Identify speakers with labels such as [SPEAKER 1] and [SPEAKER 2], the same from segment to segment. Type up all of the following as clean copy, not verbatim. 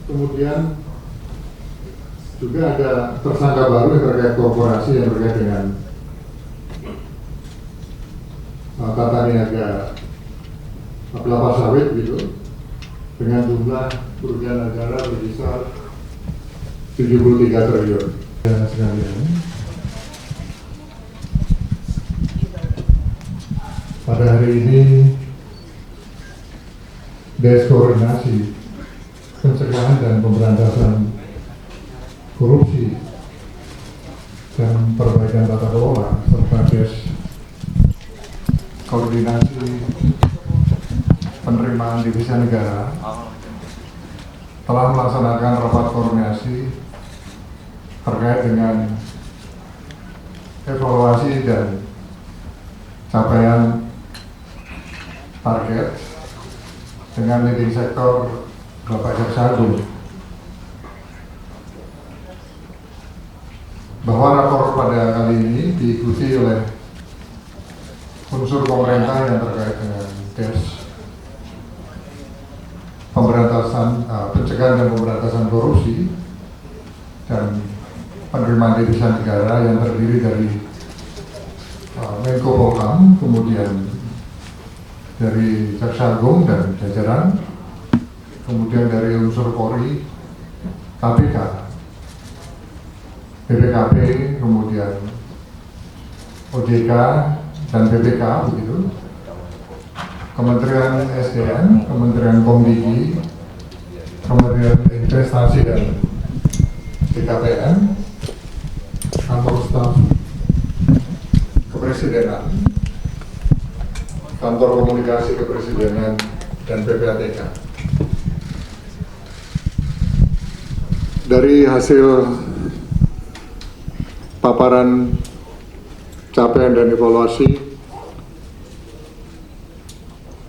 [SPEAKER 1] Kemudian juga ada tersangka baru yang terkait korporasi yang terkait dengan tata niaga kelapa sawit gitu, dengan jumlah kerugian negara berkisar 73 triliun. Ya, sekalian. Pada hari ini Des Koordinasi Pencegahan dan Pemberantasan Korupsi dan Perbaikan Tata Kelola serta Des Koordinasi Penerimaan Devisa Negara telah melaksanakan rapat koordinasi terkait dengan evaluasi dan capaian target dengan leading sektor Bapak Jaksa Agung, bahwa rapor pada kali ini diikuti oleh unsur pemerintah yang terkait dengan Des pencegahan dan pemberantasan korupsi dan penerimaan devisa negara yang terdiri dari Menko Polhukam, kemudian dari Jaksa Agung dan jajaran, kemudian dari unsur Polri, KPK, BPKP, kemudian OJK dan BPK, begitu, Kementerian SDM, Kementerian Komdigi, Kementerian Investasi dan BKPM, Kantor Staf Kepresidenan, Kantor Komunikasi Kepresidenan, dan PPATK. Dari hasil paparan capaian dan evaluasi,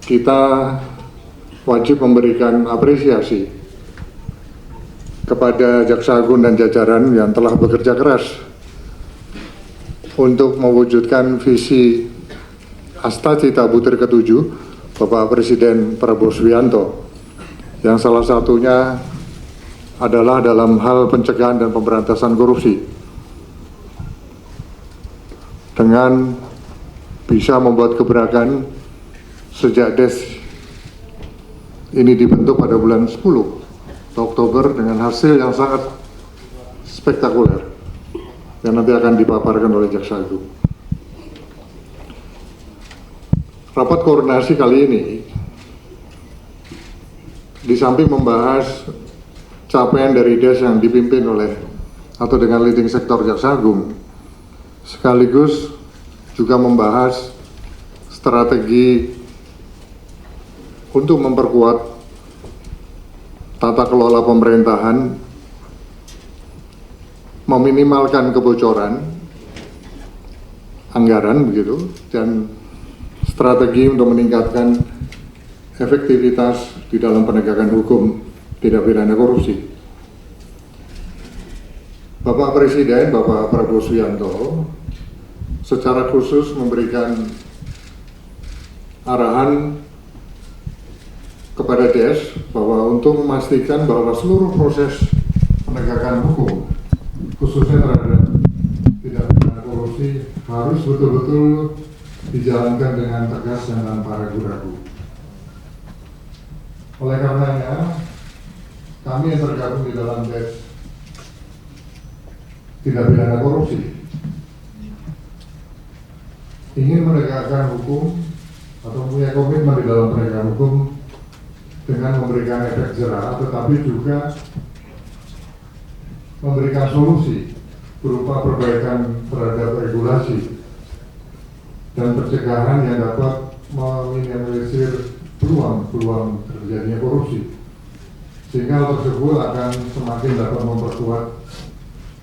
[SPEAKER 1] kita wajib memberikan apresiasi kepada Jaksa Agung dan jajaran yang telah bekerja keras untuk mewujudkan visi Astacita Butir ke-7 Bapak Presiden Prabowo Subianto, yang salah satunya adalah dalam hal pencegahan dan pemberantasan korupsi, dengan bisa membuat gebrakan sejak Des ini dibentuk pada bulan 10 Oktober dengan hasil yang sangat spektakuler yang nanti akan dipaparkan oleh Jaksa Agung. Rapat koordinasi kali ini di samping membahas capaian dari Des yang dipimpin oleh atau dengan leading sektor Jaksa Agung, sekaligus juga membahas strategi untuk memperkuat tata kelola pemerintahan, meminimalkan kebocoran anggaran begitu, dan strategi untuk meningkatkan efektivitas di dalam penegakan hukum tindak pidana korupsi. Bapak Presiden, Bapak Prabowo Subianto, secara khusus memberikan arahan kepada Des bahwa untuk memastikan bahwa seluruh proses penegakan hukum, khususnya terhadap tindak pidana korupsi, harus betul-betul dijalankan dengan tegas dan tanpa ragu-ragu. Oleh karenanya, kami yang tergabung di dalam Des tindak pidana korupsi ingin menegakkan hukum atau punya komitmen di dalam penegakan hukum dengan memberikan efek jerah, tetapi juga memberikan solusi berupa perbaikan terhadap regulasi dan pencegahan yang dapat meminimalisir peluang terjadinya korupsi, sehingga hal tersebut akan semakin dapat memperkuat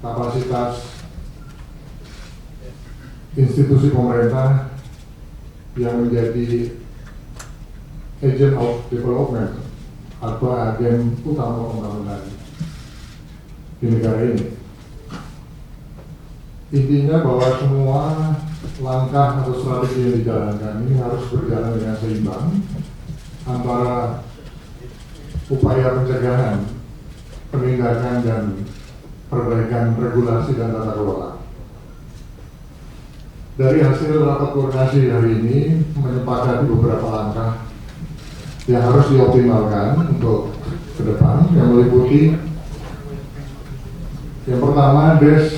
[SPEAKER 1] kapasitas institusi pemerintah yang menjadi agent of development atau agen utama pembangunan di negara ini. Intinya bahwa semua langkah atau strategi yang dijalankan ini harus berjalan dengan seimbang antara upaya pencegahan penindakan dan perbaikan regulasi dan tata kelola. Dari hasil rapat koordinasi hari ini menyepakati beberapa langkah yang harus dioptimalkan untuk ke depan, yang meliputi yang pertama, DES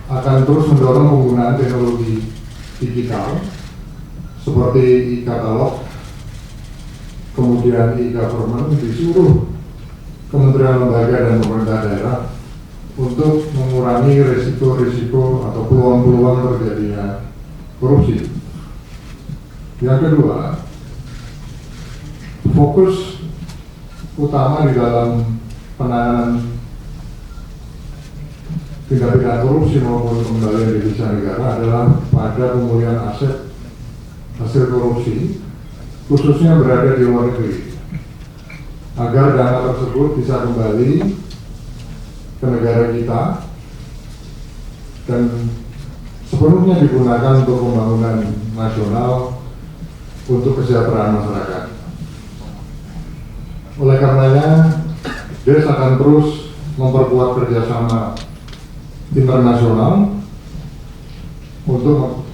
[SPEAKER 1] akan terus mendorong penggunaan teknologi digital seperti e-katalog, kemudian e-government di seluruh kementerian lembaga dan pemerintah daerah untuk mengurangi risiko-risiko atau peluang-peluang terjadinya korupsi. Yang kedua, fokus utama di dalam penanganan tindak pidana korupsi maupun pengembalian devisa negara adalah pada pemulihan aset hasil korupsi, khususnya berada di luar negeri, agar dana tersebut bisa kembali ke negara kita dan sepenuhnya digunakan untuk pembangunan nasional untuk kesejahteraan masyarakat. Oleh karenanya, DES akan terus memperkuat kerjasama internasional untuk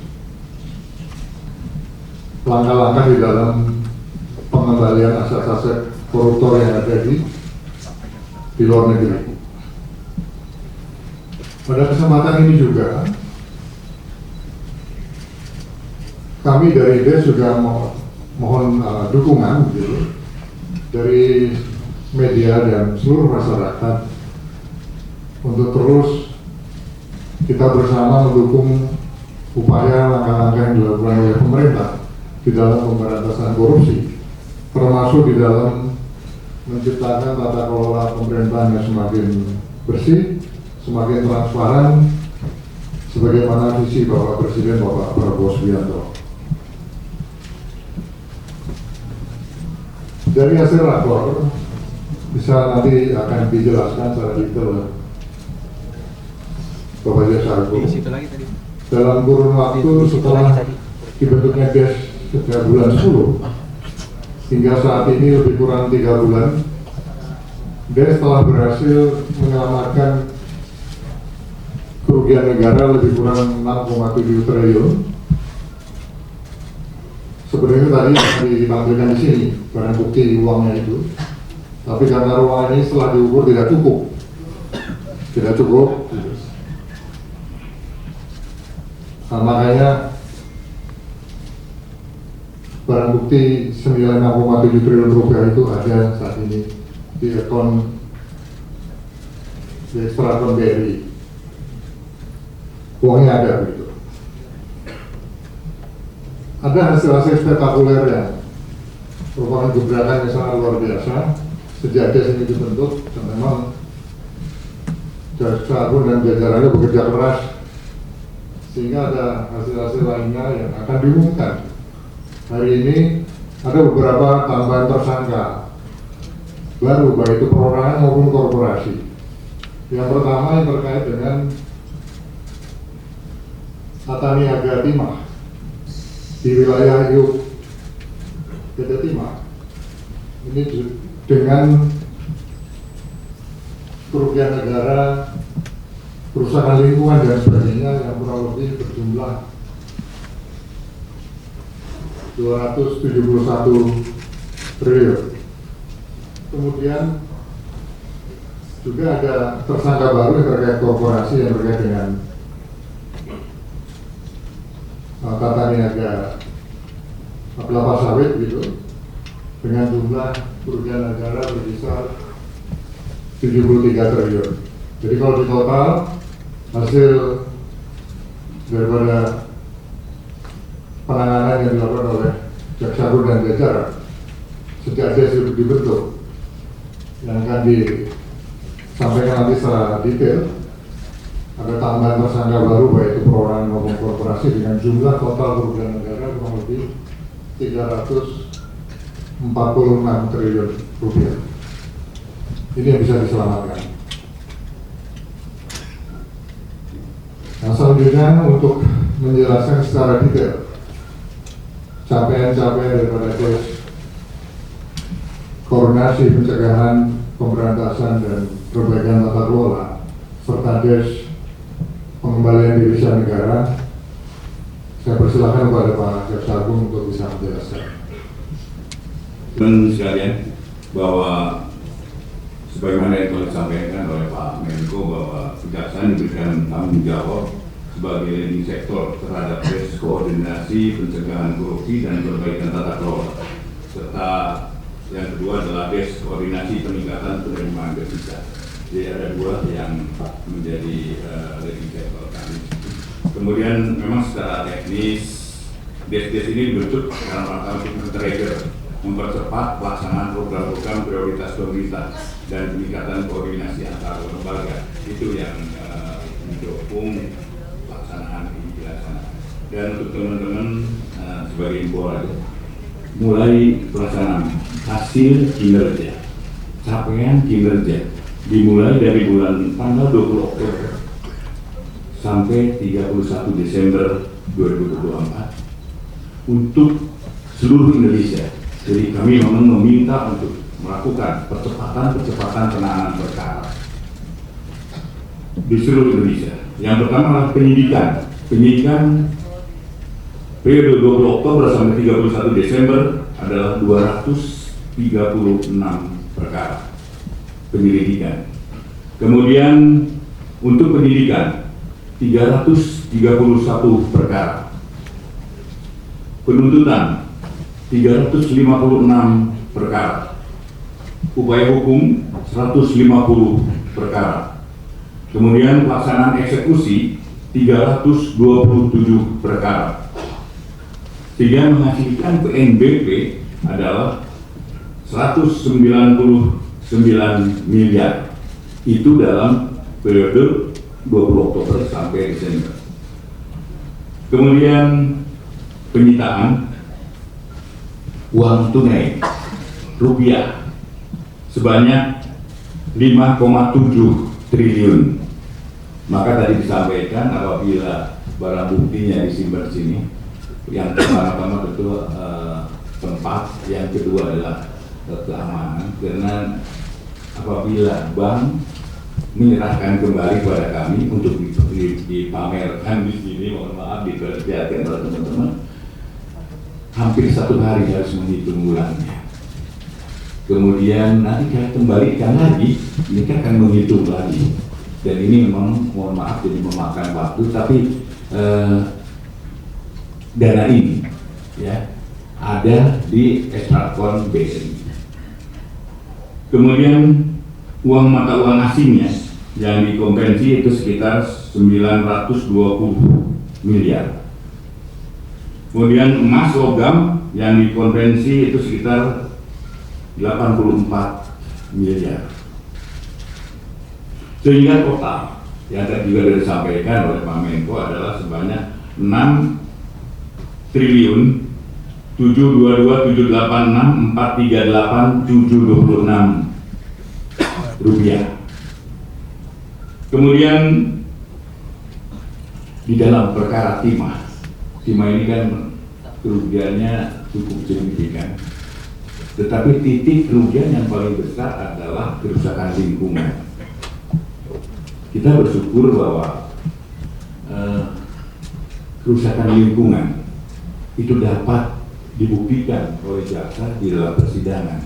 [SPEAKER 1] langkah-langkah di dalam pengembalian aset-aset koruptor yang ada di luar negeri. Pada kesempatan ini juga kami dari DES juga mohon dukungan gitu, dari media dan seluruh masyarakat untuk terus kita bersama mendukung upaya langkah-langkah yang dilakukan oleh pemerintah di dalam pemberantasan korupsi, termasuk di dalam menciptakan tata kelola pemerintahan yang semakin bersih, semakin transparan, sebagaimana visi Bapak Presiden Bapak Prabowo Subianto. Dari hasil rapor bisa nanti akan dijelaskan secara detail Bapak Jaksa Agung. Dalam kurun waktu setelah dibentuknya DES sejak bulan 10 hingga saat ini lebih kurang 3 bulan, DES telah berhasil menyelamatkan kerugian negara lebih kurang 6,7 triliun. Sebenarnya tadi akan ditampilkan di sini barang bukti uangnya itu, tapi karena ruang ini setelah diukur tidak cukup. Nah, makanya barang bukti senilai 6,7 triliun rupiah itu ada saat ini di akun di ekstrakon BRI. Uangnya ada begitu. Ada hasil-hasil spektakuler yang merupakan gebrakan yang sangat luar biasa sejak DES ini dibentuk, dan memang Jaksa Agung dan jajarannya bekerja keras sehingga ada hasil-hasil lainnya yang akan diumumkan. Hari ini ada beberapa tambahan tersangka baru, baik itu perorangan maupun korporasi. Yang pertama yang terkait dengan tata niaga timah di wilayah Iup PT Timah. Ini dengan kerugian negara, kerusakan lingkungan dan sebagainya yang kurang lebih berjumlah 271 triliun. Kemudian juga ada tersangka baru yang terkait korporasi yang terkait dengan tata niaga kelapa sawit gitu, dengan jumlah kerugian negara berkisar 73 triliun. Jadi kalau di total hasil daripada penanganan yang dilakukan oleh Jaksa Agung dan jajaran sejak DES dibentuk, yang akan disampaikan nanti secara detail, ada tambahan tersangka baru baik itu perorangan maupun korporasi dengan jumlah total kerugian negara kurang lebih 346 triliun rupiah. Ini yang bisa diselamatkan. Nah, selanjutnya untuk menjelaskan secara detail capaian-capaian daripada DES koordinasi pencegahan Pemberantasan dan Perbaikan Tata Kelola serta Des Pengembalian Devisa Negara. Saya persilakan kepada Pak Jaksa Agung untuk bisa menjelaskan.
[SPEAKER 2] Teman sekalian, bahwa sebagaimana yang telah disampaikan oleh Pak Menko bahwa kejaksaan diberikan tanggung jawab sebagai leading sektor terhadap tes koordinasi pencegahan korupsi dan perbaikan tata kelola, serta yang kedua adalah des koordinasi peningkatan penerimaan devisa. Jadi ada dua yang menjadi leading sektor kami. Kemudian memang secara teknis des ini dibentuk dalam rangka untuk men-trigger, mempercepat pelaksanaan program-program prioritas pemerintah dan peningkatan koordinasi antar lembaga. Itu yang mendukung pelaksanaan ini dilaksanakan. Dan untuk teman-teman sebagai info aja, mulai pelaksanaan hasil kinerja, capaian kinerja dimulai dari bulan tanggal 20 Oktober sampai 31 Desember 2024 untuk seluruh Indonesia. Jadi kami memang meminta untuk melakukan percepatan penanganan perkara di seluruh Indonesia. Yang pertama adalah penyidikan periode 20 Oktober sampai 31 Desember adalah 236 perkara penyelidikan. Kemudian untuk penyidikan 331 perkara, penuntutan 356 perkara, upaya hukum 150 perkara, kemudian pelaksanaan eksekusi 327 perkara, sehingga menghasilkan PNBP adalah 199 miliar. Itu dalam periode 20 Oktober sampai Desember. Kemudian penyitaan uang tunai rupiah sebanyak 5,7 triliun. Maka tadi disampaikan apabila barang buktinya disimpan di sini, yang pertama tentu tempat, yang kedua adalah keamanan, karena apabila bank menyerahkan kembali pada kami untuk dipamerkan di sini, mohon maaf diperlihatkan oleh teman-teman, hampir 1 hari harus menghitung ulangnya. Kemudian nanti kita kembalikan lagi, ini kan akan menghitung lagi. Dan ini memang mohon maaf jadi memakan waktu, tapi dana ini ya ada di ekstrakon BNI. Kemudian uang mata uang asingnya yang dikonvensi itu sekitar 920 miliar. Kemudian emas logam yang dikonvensi itu sekitar 84 miliar. Sehingga total yang tadi juga sudah disampaikan oleh Pak Menko adalah sebanyak 6 triliun 722.786.438.726 rupiah. Kemudian di dalam perkara timah ini kan kerugiannya cukup signifikan, tetapi titik kerugian yang paling besar adalah kerusakan lingkungan. Kita bersyukur bahwa kerusakan lingkungan itu dapat dibuktikan oleh jaksa di dalam persidangan.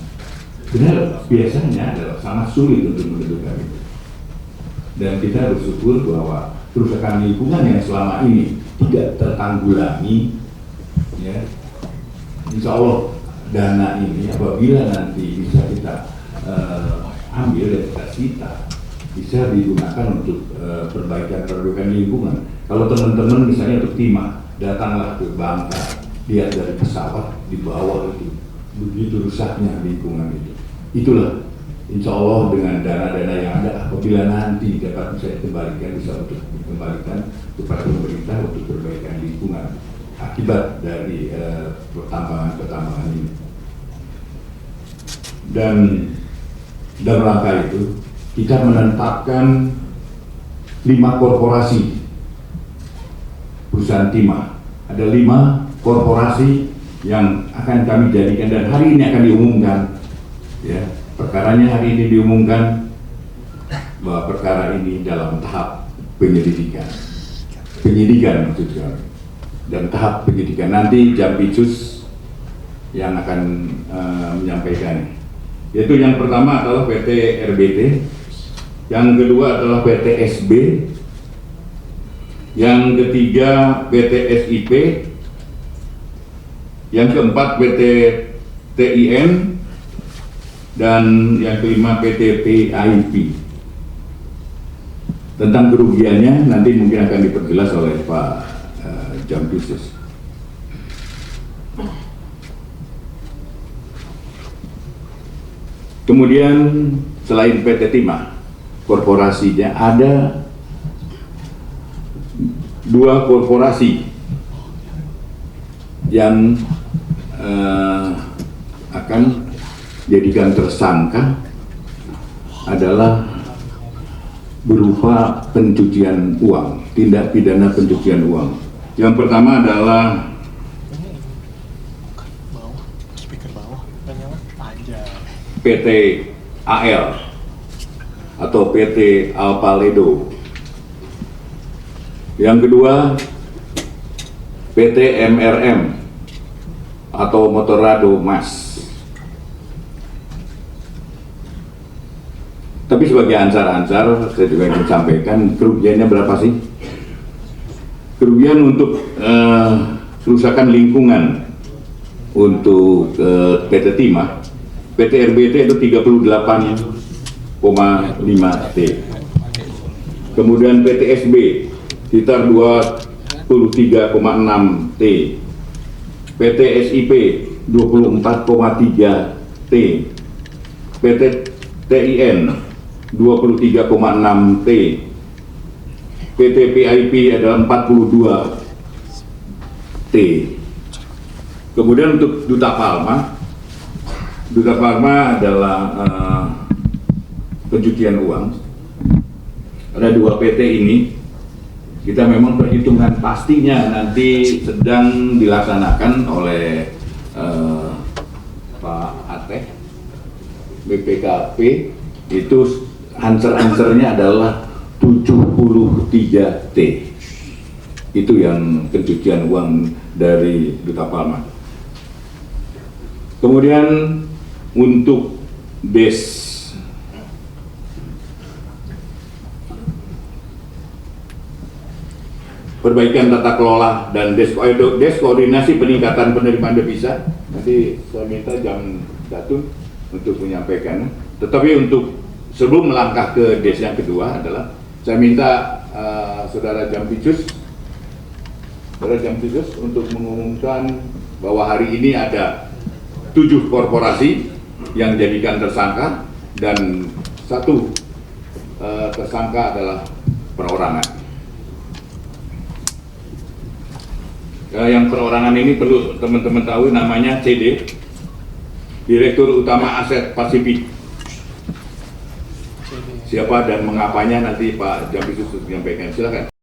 [SPEAKER 2] Benar, biasanya adalah sangat sulit untuk menentukan itu. Dan kita bersyukur bahwa kerusakan lingkungan yang selama ini tidak tertanggulangi, ya, insya Allah dana ini apabila nanti bisa kita ambil dan kita sita, bisa digunakan untuk perbaikan lingkungan. Kalau teman-teman misalnya untuk timah, datanglah ke Bangka, lihat dari pesawat di bawah itu, begitu rusaknya lingkungan itu. Itulah insya Allah dengan dana-dana yang ada apabila nanti dapat bisa dikembalikan, bisa untuk dikembalikan kepada pemerintah untuk perbaikan lingkungan akibat dari pertambangan ini. Dan dalam rangka itu kita menetapkan 5 korporasi perusahaan timah. Ada 5 korporasi yang akan kami jadikan dan hari ini akan diumumkan, ya, perkaranya hari ini diumumkan bahwa perkara ini dalam tahap penyidikan maksudnya, dan tahap penyidikan. Nanti Jampitsus yang akan menyampaikan. Yaitu yang pertama adalah PT RBT, yang kedua adalah PT SB, yang ketiga PT SIP, yang keempat PT TIN, dan yang kelima PT PIP. Tentang kerugiannya nanti mungkin akan diperjelas oleh Pak Jampitsus. Kemudian selain PT Timah, korporasinya ada 2 korporasi yang akan jadikan tersangka adalah berupa pencucian uang, tindak pidana pencucian uang. Yang pertama adalah PT AL atau PT Alpaledo. Yang kedua PT MRM atau Motorrado Mas. Tapi sebagai ansar-ansar saya juga ingin sampaikan kerugiannya berapa sih? Kerugian untuk kerusakan lingkungan untuk PT Timah, PT RBT itu 38,5 T. Kemudian PT SB sekitar 23,6 T. PT SIP 24,3 T. PT TIN 23,6 T. PT PIP adalah 42 T. Kemudian untuk Duta Palma adalah pencucian uang. Ada 2 PT ini. Kita memang perhitungan pastinya nanti sedang dilaksanakan oleh Pak Ateh BPKP. Itu answer-answernya adalah 73 T. Itu yang pencucian uang dari Duta Palma. Kemudian untuk DES, perbaikan tata kelola dan DES koordinasi peningkatan penerimaan devisa, nanti saya minta Jam Datun untuk menyampaikan. Tetapi untuk sebelum melangkah ke DES yang kedua adalah saya minta Saudara Jampitsus untuk mengumumkan bahwa hari ini ada 7 korporasi yang dijadikan tersangka dan 1 tersangka adalah perorangan. Yang perorangan ini perlu teman-teman tahu namanya CD, Direktur Utama Aset Pasifik. Siapa dan mengapanya nanti Pak Jampitsus menyampaikan. Silakan.